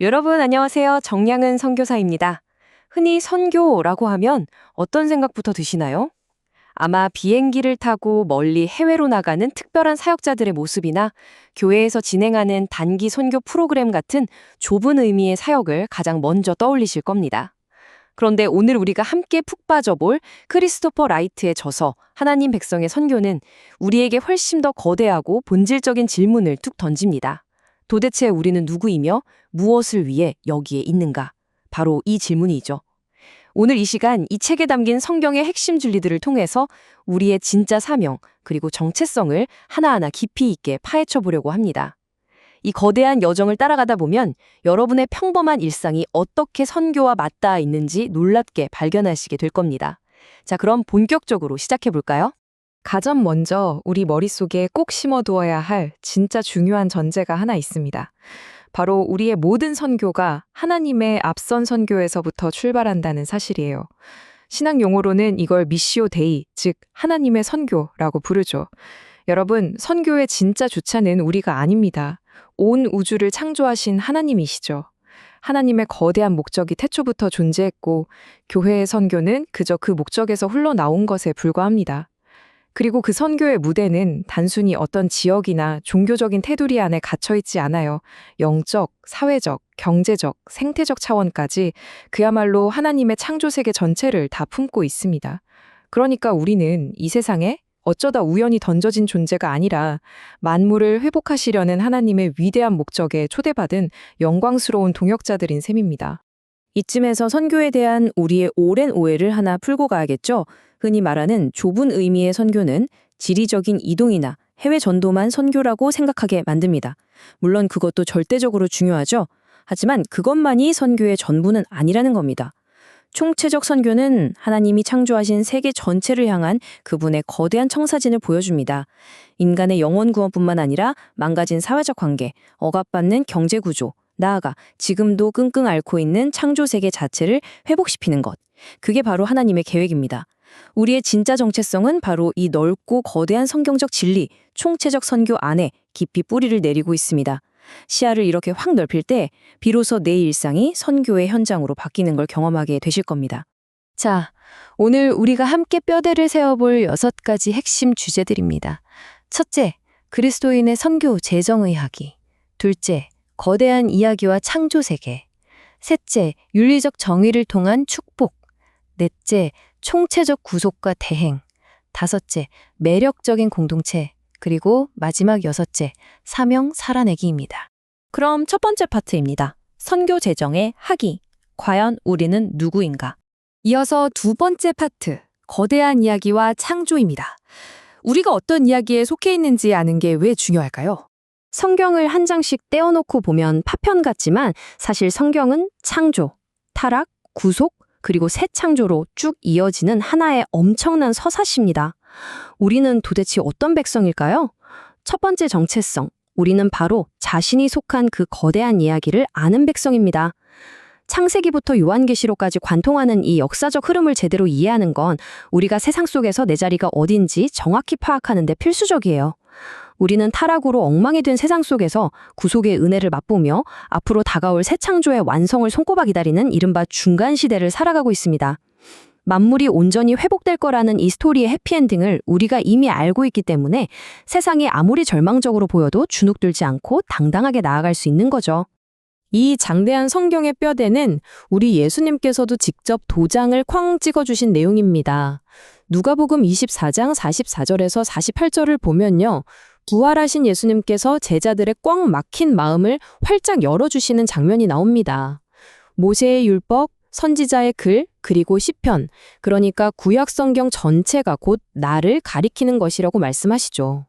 여러분 안녕하세요. 정량은 선교사입니다. 흔히 선교라고 하면 어떤 생각부터 드시나요? 아마 비행기를 타고 멀리 해외로 나가는 특별한 사역자들의 모습이나 교회에서 진행하는 단기 선교 프로그램 같은 좁은 의미의 사역을 가장 먼저 떠올리실 겁니다. 그런데 오늘 우리가 함께 푹 빠져볼 크리스토퍼 라이트의 저서 하나님 백성의 선교는 우리에게 훨씬 더 거대하고 본질적인 질문을 툭 던집니다. 도대체 우리는 누구이며 무엇을 위해 여기에 있는가? 바로 이 질문이죠. 오늘 이 시간 이 책에 담긴 성경의 핵심 진리들을 통해서 우리의 진짜 사명 그리고 정체성을 하나하나 깊이 있게 파헤쳐 보려고 합니다. 이 거대한 여정을 따라가다 보면 여러분의 평범한 일상이 어떻게 선교와 맞닿아 있는지 놀랍게 발견하시게 될 겁니다. 자, 그럼 본격적으로 시작해 볼까요? 가장 먼저 우리 머릿속에 꼭 심어두어야 할 진짜 중요한 전제가 하나 있습니다. 바로 우리의 모든 선교가 하나님의 앞선 선교에서부터 출발한다는 사실이에요. 신학 용어로는 이걸 미시오 데이, 즉 하나님의 선교라고 부르죠. 여러분, 선교의 진짜 주차는 우리가 아닙니다. 온 우주를 창조하신 하나님이시죠. 하나님의 거대한 목적이 태초부터 존재했고, 교회의 선교는 그저 그 목적에서 흘러나온 것에 불과합니다. 그리고 그 선교의 무대는 단순히 어떤 지역이나 종교적인 테두리 안에 갇혀있지 않아요. 영적, 사회적, 경제적, 생태적 차원까지 그야말로 하나님의 창조 세계 전체를 다 품고 있습니다. 그러니까 우리는 이 세상에 어쩌다 우연히 던져진 존재가 아니라 만물을 회복하시려는 하나님의 위대한 목적에 초대받은 영광스러운 동역자들인 셈입니다. 이쯤에서 선교에 대한 우리의 오랜 오해를 하나 풀고 가야겠죠? 흔히 말하는 좁은 의미의 선교는 지리적인 이동이나 해외 전도만 선교라고 생각하게 만듭니다. 물론 그것도 절대적으로 중요하죠. 하지만 그것만이 선교의 전부는 아니라는 겁니다. 총체적 선교는 하나님이 창조하신 세계 전체를 향한 그분의 거대한 청사진을 보여줍니다. 인간의 영원 구원뿐만 아니라 망가진 사회적 관계, 억압받는 경제 구조, 나아가 지금도 끙끙 앓고 있는 창조 세계 자체를 회복시키는 것. 그게 바로 하나님의 계획입니다. 우리의 진짜 정체성은 바로 이 넓고 거대한 성경적 진리, 총체적 선교 안에 깊이 뿌리를 내리고 있습니다. 시야를 이렇게 확 넓힐 때 비로소 내 일상이 선교의 현장으로 바뀌는 걸 경험하게 되실 겁니다. 자, 오늘 우리가 함께 뼈대를 세워볼 6가지 핵심 주제들입니다. 첫째, 그리스도인의 선교 재정의하기. 둘째, 거대한 이야기와 창조 세계. 셋째, 윤리적 정의를 통한 축복. 넷째, 총체적 구속과 대행. 다섯째, 매력적인 공동체. 그리고 마지막 6째, 사명 살아내기입니다. 그럼 첫 번째 파트입니다. 선교 재정의 하기. 과연 우리는 누구인가? 이어서 두 번째 파트, 거대한 이야기와 창조입니다. 우리가 어떤 이야기에 속해 있는지 아는 게 왜 중요할까요? 성경을 한 장씩 떼어놓고 보면 파편 같지만 사실 성경은 창조, 타락, 구속, 그리고 새 창조로 쭉 이어지는 하나의 엄청난 서사시입니다. 우리는 도대체 어떤 백성일까요? 첫 번째 정체성, 우리는 바로 자신이 속한 그 거대한 이야기를 아는 백성입니다. 창세기부터 요한계시록까지 관통하는 이 역사적 흐름을 제대로 이해하는 건 우리가 세상 속에서 내 자리가 어딘지 정확히 파악하는 데 필수적이에요. 우리는 타락으로 엉망이 된 세상 속에서 구속의 은혜를 맛보며 앞으로 다가올 새 창조의 완성을 손꼽아 기다리는 이른바 중간 시대를 살아가고 있습니다. 만물이 온전히 회복될 거라는 이 스토리의 해피엔딩을 우리가 이미 알고 있기 때문에 세상이 아무리 절망적으로 보여도 주눅들지 않고 당당하게 나아갈 수 있는 거죠. 이 장대한 성경의 뼈대는 우리 예수님께서도 직접 도장을 쾅 찍어주신 내용입니다. 누가복음 24장 44절에서 48절을 보면요. 부활하신 예수님께서 제자들의 꽉 막힌 마음을 활짝 열어주시는 장면이 나옵니다. 모세의 율법, 선지자의 글, 그리고 시편, 그러니까 구약 성경 전체가 곧 나를 가리키는 것이라고 말씀하시죠.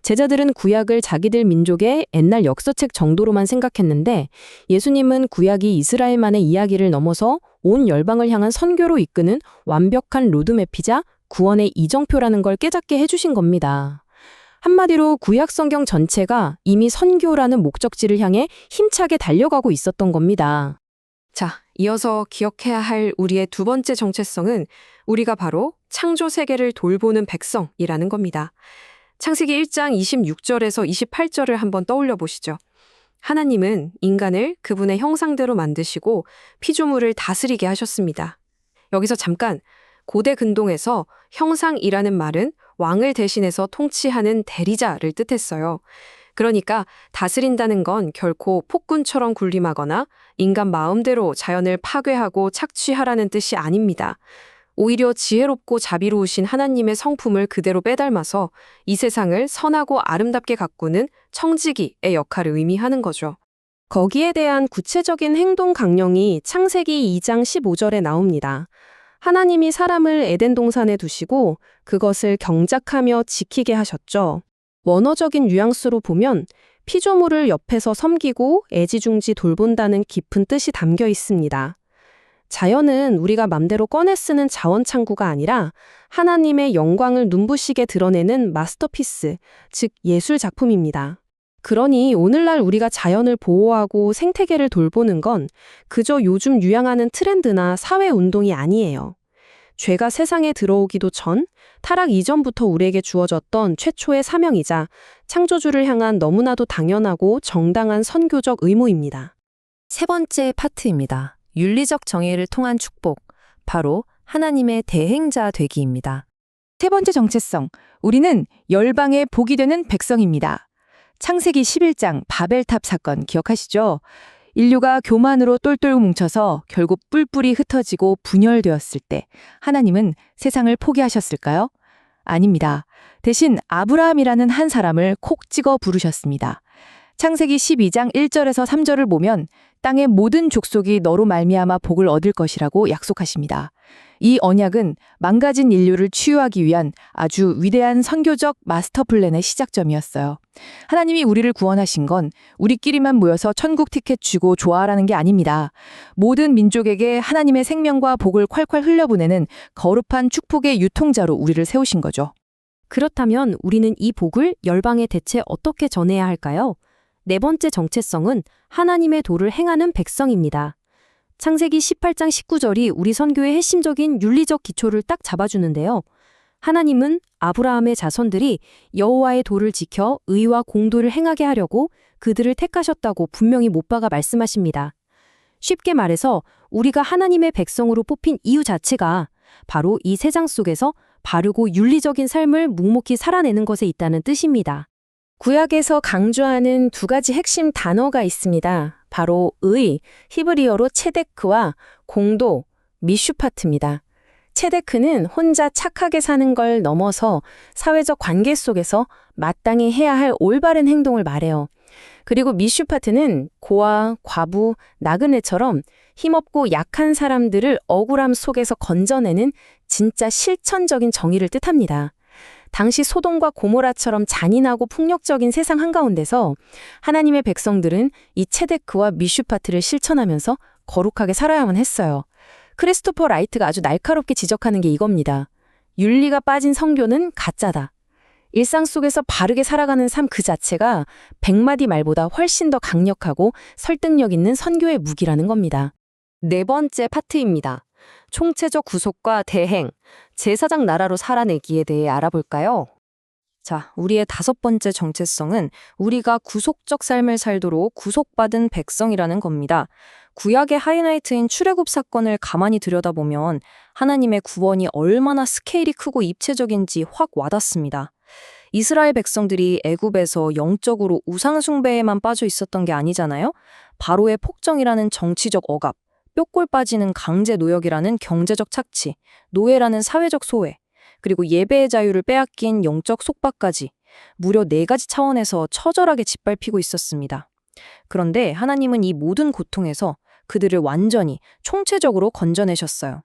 제자들은 구약을 자기들 민족의 옛날 역사책 정도로만 생각했는데 예수님은 구약이 이스라엘만의 이야기를 넘어서 온 열방을 향한 선교로 이끄는 완벽한 로드맵이자 구원의 이정표라는 걸 깨닫게 해주신 겁니다. 한마디로 구약 성경 전체가 이미 선교라는 목적지를 향해 힘차게 달려가고 있었던 겁니다. 자, 이어서 기억해야 할 우리의 두 번째 정체성은 우리가 바로 창조 세계를 돌보는 백성이라는 겁니다. 창세기 1장 26절에서 28절을 한번 떠올려 보시죠. 하나님은 인간을 그분의 형상대로 만드시고 피조물을 다스리게 하셨습니다. 여기서 잠깐, 고대 근동에서 형상이라는 말은 왕을 대신해서 통치하는 대리자를 뜻했어요. 그러니까 다스린다는 건 결코 폭군처럼 군림하거나 인간 마음대로 자연을 파괴하고 착취하라는 뜻이 아닙니다. 오히려 지혜롭고 자비로우신 하나님의 성품을 그대로 빼닮아서 이 세상을 선하고 아름답게 가꾸는 청지기의 역할을 의미하는 거죠. 거기에 대한 구체적인 행동 강령이 창세기 2장 15절에 나옵니다. 하나님이 사람을 에덴 동산에 두시고 그것을 경작하며 지키게 하셨죠. 원어적인 뉘앙스로 보면 피조물을 옆에서 섬기고 애지중지 돌본다는 깊은 뜻이 담겨 있습니다. 자연은 우리가 맘대로 꺼내 쓰는 자원 창구가 아니라 하나님의 영광을 눈부시게 드러내는 마스터피스, 즉 예술 작품입니다. 그러니 오늘날 우리가 자연을 보호하고 생태계를 돌보는 건 그저 요즘 유행하는 트렌드나 사회 운동이 아니에요. 죄가 세상에 들어오기도 전, 타락 이전부터 우리에게 주어졌던 최초의 사명이자 창조주를 향한 너무나도 당연하고 정당한 선교적 의무입니다. 세 번째 파트입니다. 윤리적 정의를 통한 축복, 바로 하나님의 대행자 되기입니다. 세 번째 정체성, 우리는 열방의 복이 되는 백성입니다. 창세기 11장 바벨탑 사건 기억하시죠? 인류가 교만으로 똘똘 뭉쳐서 결국 뿔뿔이 흩어지고 분열되었을 때 하나님은 세상을 포기하셨을까요? 아닙니다. 대신 아브라함이라는 한 사람을 콕 찍어 부르셨습니다. 창세기 12장 1절에서 3절을 보면 땅의 모든 족속이 너로 말미암아 복을 얻을 것이라고 약속하십니다. 이 언약은 망가진 인류를 치유하기 위한 아주 위대한 선교적 마스터 플랜의 시작점이었어요. 하나님이 우리를 구원하신 건 우리끼리만 모여서 천국 티켓 주고 좋아하라는 게 아닙니다. 모든 민족에게 하나님의 생명과 복을 콸콸 흘려보내는 거룩한 축복의 유통자로 우리를 세우신 거죠. 그렇다면 우리는 이 복을 열방에 대체 어떻게 전해야 할까요? 네 번째 정체성은 하나님의 도를 행하는 백성입니다. 창세기 18장 19절이 우리 선교의 핵심적인 윤리적 기초를 딱 잡아주는데요. 하나님은 아브라함의 자손들이 여호와의 도를 지켜 의와 공도를 행하게 하려고 그들을 택하셨다고 분명히 못 박아 말씀하십니다. 쉽게 말해서 우리가 하나님의 백성으로 뽑힌 이유 자체가 바로 이 세상 속에서 바르고 윤리적인 삶을 묵묵히 살아내는 것에 있다는 뜻입니다. 구약에서 강조하는 두 가지 핵심 단어가 있습니다. 바로 의, 히브리어로 체데크와 공도, 미슈파트입니다. 체데크는 혼자 착하게 사는 걸 넘어서 사회적 관계 속에서 마땅히 해야 할 올바른 행동을 말해요. 그리고 미슈파트는 고아, 과부, 나그네처럼 힘없고 약한 사람들을 억울함 속에서 건져내는 진짜 실천적인 정의를 뜻합니다. 당시 소돔과 고모라처럼 잔인하고 폭력적인 세상 한가운데서 하나님의 백성들은 이 체데크와 미슈파트를 실천하면서 거룩하게 살아야만 했어요. 크리스토퍼 라이트가 아주 날카롭게 지적하는 게 이겁니다. 윤리가 빠진 선교는 가짜다. 일상 속에서 바르게 살아가는 삶 그 자체가 100마디 말보다 훨씬 더 강력하고 설득력 있는 선교의 무기라는 겁니다. 네 번째 파트입니다. 총체적 구속과 대행, 제사장 나라로 살아내기에 대해 알아볼까요? 자, 우리의 다섯 번째 정체성은 우리가 구속적 삶을 살도록 구속받은 백성이라는 겁니다. 구약의 하이라이트인 출애굽 사건을 가만히 들여다보면 하나님의 구원이 얼마나 스케일이 크고 입체적인지 확 와닿습니다. 이스라엘 백성들이 애굽에서 영적으로 우상 숭배에만 빠져 있었던 게 아니잖아요. 바로의 폭정이라는 정치적 억압, 뼈골 빠지는 강제 노역이라는 경제적 착취, 노예라는 사회적 소외, 그리고 예배의 자유를 빼앗긴 영적 속박까지 무려 4가지 차원에서 처절하게 짓밟히고 있었습니다. 그런데 하나님은 이 모든 고통에서 그들을 완전히 총체적으로 건져내셨어요.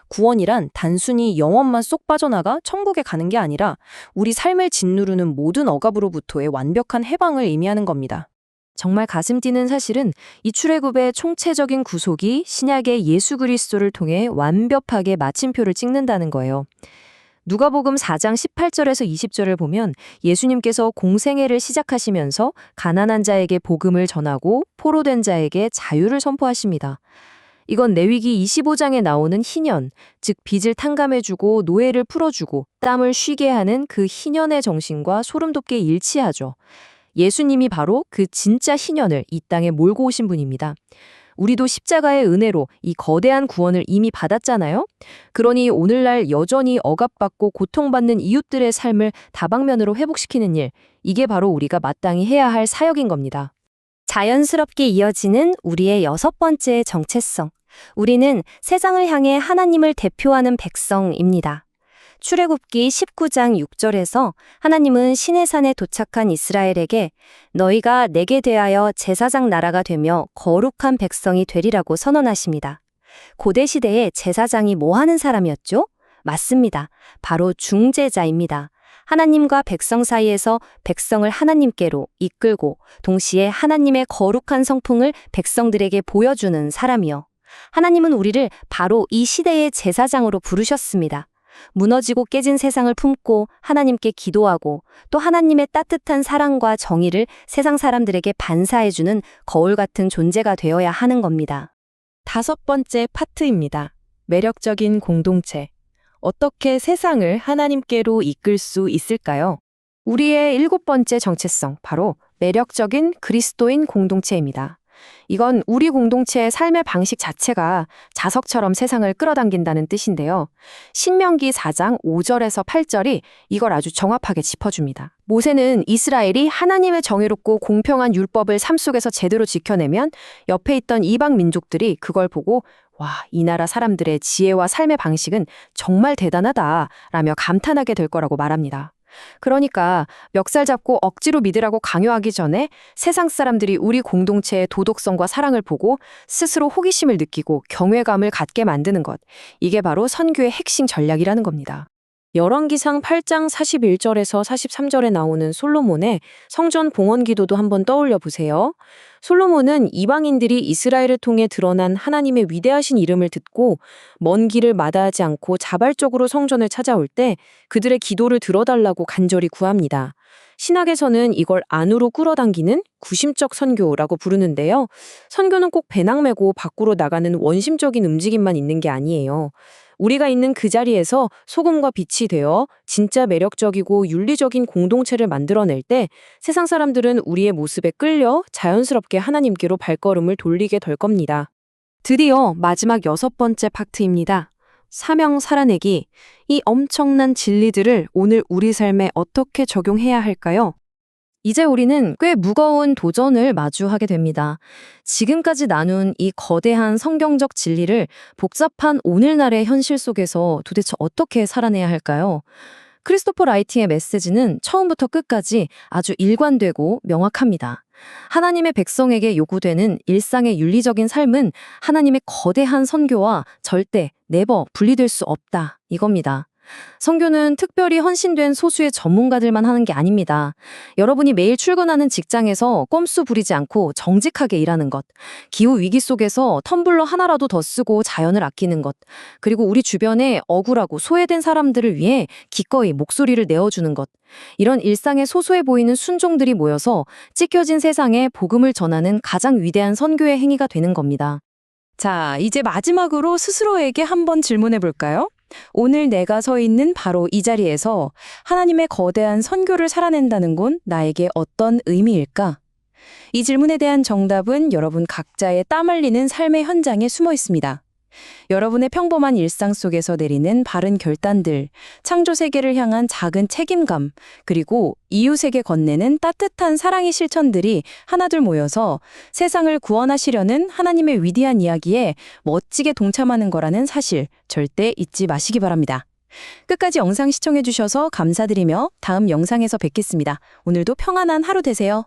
구원이란 단순히 영혼만 쏙 빠져나가 천국에 가는 게 아니라 우리 삶을 짓누르는 모든 억압으로부터의 완벽한 해방을 의미하는 겁니다. 정말 가슴 뛰는 사실은 이 출애굽의 총체적인 구속이 신약의 예수 그리스도를 통해 완벽하게 마침표를 찍는다는 거예요. 누가복음 4장 18절에서 20절을 보면 예수님께서 공생애를 시작하시면서 가난한 자에게 복음을 전하고 포로된 자에게 자유를 선포하십니다. 이건 레위기 25장에 나오는 희년, 즉 빚을 탕감해주고 노예를 풀어주고 땀을 쉬게 하는 그 희년의 정신과 소름 돋게 일치하죠. 예수님이 바로 그 진짜 희년을 이 땅에 몰고 오신 분입니다. 우리도 십자가의 은혜로 이 거대한 구원을 이미 받았잖아요. 그러니 오늘날 여전히 억압받고 고통받는 이웃들의 삶을 다방면으로 회복시키는 일, 이게 바로 우리가 마땅히 해야 할 사역인 겁니다. 자연스럽게 이어지는 우리의 6번째 정체성. 우리는 세상을 향해 하나님을 대표하는 백성입니다. 출애굽기 19장 6절에서 하나님은 시내산에 도착한 이스라엘에게 너희가 내게 대하여 제사장 나라가 되며 거룩한 백성이 되리라고 선언하십니다. 고대 시대에 제사장이 뭐 하는 사람이었죠? 맞습니다. 바로 중재자입니다. 하나님과 백성 사이에서 백성을 하나님께로 이끌고 동시에 하나님의 거룩한 성품을 백성들에게 보여주는 사람이요. 하나님은 우리를 바로 이 시대의 제사장으로 부르셨습니다. 무너지고 깨진 세상을 품고 하나님께 기도하고 또 하나님의 따뜻한 사랑과 정의를 세상 사람들에게 반사해주는 거울 같은 존재가 되어야 하는 겁니다. 5번째 파트입니다. 매력적인 공동체. 어떻게 세상을 하나님께로 이끌 수 있을까요? 우리의 7번째 정체성, 바로 매력적인 그리스도인 공동체입니다. 이건 우리 공동체의 삶의 방식 자체가 자석처럼 세상을 끌어당긴다는 뜻인데요. 신명기 4장 5절에서 8절이 이걸 아주 정확하게 짚어줍니다. 모세는 이스라엘이 하나님의 정의롭고 공평한 율법을 삶 속에서 제대로 지켜내면 옆에 있던 이방 민족들이 그걸 보고 와, 이 나라 사람들의 지혜와 삶의 방식은 정말 대단하다 라며 감탄하게 될 거라고 말합니다. 그러니까 멱살 잡고 억지로 믿으라고 강요하기 전에 세상 사람들이 우리 공동체의 도덕성과 사랑을 보고 스스로 호기심을 느끼고 경외감을 갖게 만드는 것. 이게 바로 선교의 핵심 전략이라는 겁니다. 열왕기상 8장 41절에서 43절에 나오는 솔로몬의 성전 봉헌 기도도 한번 떠올려 보세요. 솔로몬은 이방인들이 이스라엘을 통해 드러난 하나님의 위대하신 이름을 듣고 먼 길을 마다하지 않고 자발적으로 성전을 찾아올 때 그들의 기도를 들어달라고 간절히 구합니다. 신학에서는 이걸 안으로 끌어당기는 구심적 선교라고 부르는데요. 선교는 꼭 배낭 메고 밖으로 나가는 원심적인 움직임만 있는 게 아니에요. 우리가 있는 그 자리에서 소금과 빛이 되어 진짜 매력적이고 윤리적인 공동체를 만들어낼 때 세상 사람들은 우리의 모습에 끌려 자연스럽게 하나님께로 발걸음을 돌리게 될 겁니다. 드디어 마지막 6번째 파트입니다. 사명 살아내기. 이 엄청난 진리들을 오늘 우리 삶에 어떻게 적용해야 할까요? 이제 우리는 꽤 무거운 도전을 마주하게 됩니다. 지금까지 나눈 이 거대한 성경적 진리를 복잡한 오늘날의 현실 속에서 도대체 어떻게 살아내야 할까요? 크리스토퍼 라이팅의 메시지는 처음부터 끝까지 아주 일관되고 명확합니다. 하나님의 백성에게 요구되는 일상의 윤리적인 삶은 하나님의 거대한 선교와 절대 네버 분리될 수 없다, 이겁니다. 선교는 특별히 헌신된 소수의 전문가들만 하는 게 아닙니다. 여러분이 매일 출근하는 직장에서 꼼수 부리지 않고 정직하게 일하는 것, 기후 위기 속에서 텀블러 하나라도 더 쓰고 자연을 아끼는 것, 그리고 우리 주변에 억울하고 소외된 사람들을 위해 기꺼이 목소리를 내어주는 것, 이런 일상에 소소해 보이는 순종들이 모여서 찢겨진 세상에 복음을 전하는 가장 위대한 선교의 행위가 되는 겁니다. 자, 이제 마지막으로 스스로에게 한번 질문해 볼까요? 오늘 내가 서 있는 바로 이 자리에서 하나님의 거대한 선교를 살아낸다는 건 나에게 어떤 의미일까? 이 질문에 대한 정답은 여러분 각자의 땀 흘리는 삶의 현장에 숨어 있습니다. 여러분의 평범한 일상 속에서 내리는 바른 결단들, 창조 세계를 향한 작은 책임감, 그리고 이웃에게 건네는 따뜻한 사랑의 실천들이 하나둘 모여서 세상을 구원하시려는 하나님의 위대한 이야기에 멋지게 동참하는 거라는 사실 절대 잊지 마시기 바랍니다. 끝까지 영상 시청해 주셔서 감사드리며 다음 영상에서 뵙겠습니다. 오늘도 평안한 하루 되세요.